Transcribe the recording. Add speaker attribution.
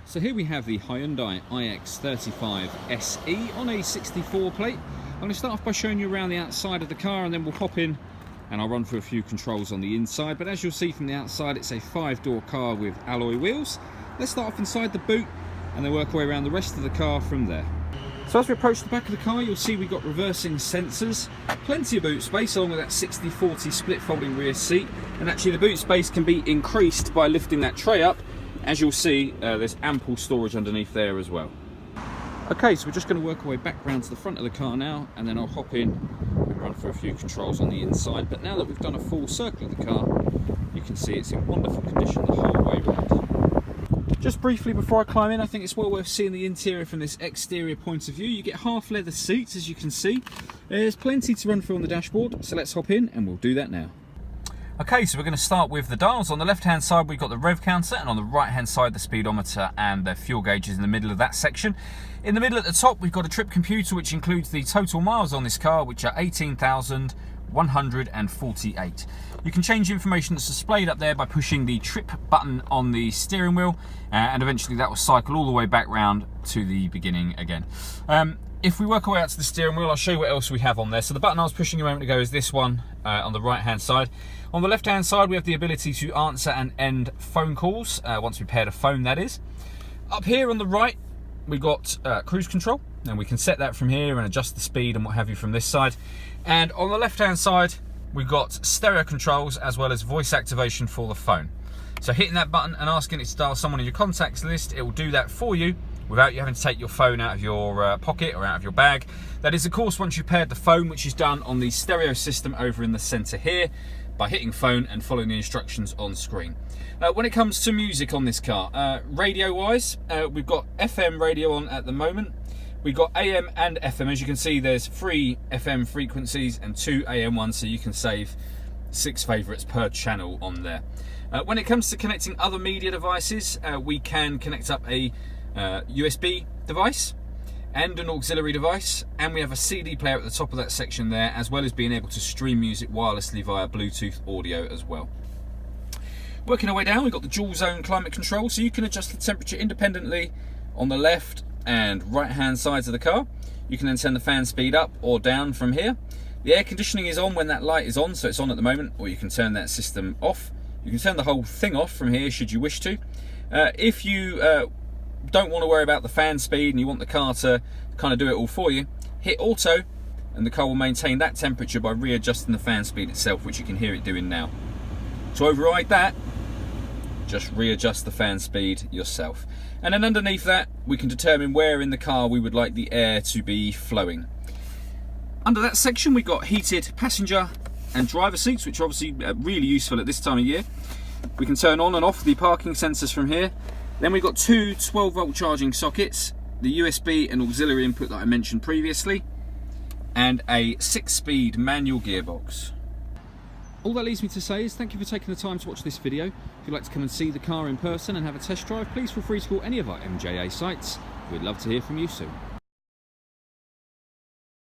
Speaker 1: So here we have the Hyundai IX35 SE on a 64 plate. I'm going to start off by showing you around the outside of the car, and then we'll hop in and I'll run through a few controls on the inside. But as you'll see from the outside, it's a 5-door car with alloy wheels. Let's start off inside the boot and then work our way around the rest of the car from there. So as we approach the back of the car, you'll see we've got reversing sensors, plenty of boot space along with that 60/40 split folding rear seat, and actually the boot space can be increased by lifting that tray up. As you'll see, there's ample storage underneath there as well. Okay, so we're just going to work our way back round to the front of the car now, and then I'll hop in and run through a few controls on the inside. But now that we've done a full circle of the car, you can see it's in wonderful condition the whole way round. Just briefly before I climb in, I think it's well worth seeing the interior from this exterior point of view. You get half leather seats, as you can see. There's plenty to run through on the dashboard, so let's hop in and we'll do that now. Okay, so we're going to start with the dials. On the left hand side we've got the rev counter, and on the right hand side the speedometer and the fuel gauges in the middle of that section. In the middle at the top we've got a trip computer which includes the total miles on this car, which are 18,148. You can change the information that's displayed up there by pushing the trip button on the steering wheel, and eventually that will cycle all the way back round to the beginning again. If we work our way out to the steering wheel, I'll show you what else we have on there. So the button I was pushing a moment ago is this one on the right hand side. On the left hand side we have the ability to answer and end phone calls, once we pair the phone, that is. Up here on the right we've got cruise control, and we can set that from here and adjust the speed and what have you from this side. And on the left hand side we've got stereo controls as well as voice activation for the phone. So hitting that button and asking it to dial someone in your contacts list, it will do that for you without you having to take your phone out of your pocket or out of your bag. That is of course once you've paired the phone, which is done on the stereo system over in the centre here, by hitting phone and following the instructions on screen. When it comes to music on this car, radio wise, we've got FM radio on at the moment. We've got AM and FM. As you can see, there's 3 FM frequencies and 2 AM ones, so you can save 6 favourites per channel on there. When it comes to connecting other media devices, we can connect up a USB device and an auxiliary device, and we have a CD player at the top of that section there, as well as being able to stream music wirelessly via Bluetooth audio as well. Working our way down, we've got the dual zone climate control, so you can adjust the temperature independently on the left and right hand sides of the car. You can then turn the fan speed up or down from here. The air conditioning is on when that light is on, so it's on at the moment, or you can turn that system off. You can turn the whole thing off from here should you wish to. If you don't want to worry about the fan speed and you want the car to kind of do it all for you, hit auto and the car will maintain that temperature by readjusting the fan speed itself, which you can hear it doing now. To override that, just readjust the fan speed yourself. And then underneath that we can determine where in the car we would like the air to be flowing. Under that section we've got heated passenger and driver seats, which are obviously really useful at this time of year. We can turn on and off the parking sensors from here. Then we've got 2 12-volt charging sockets, the USB and auxiliary input that I mentioned previously, and a 6-speed manual gearbox. All that leaves me to say is thank you for taking the time to watch this video. If you'd like to come and see the car in person and have a test drive, please feel free to call any of our MJA sites. We'd love to hear from you soon.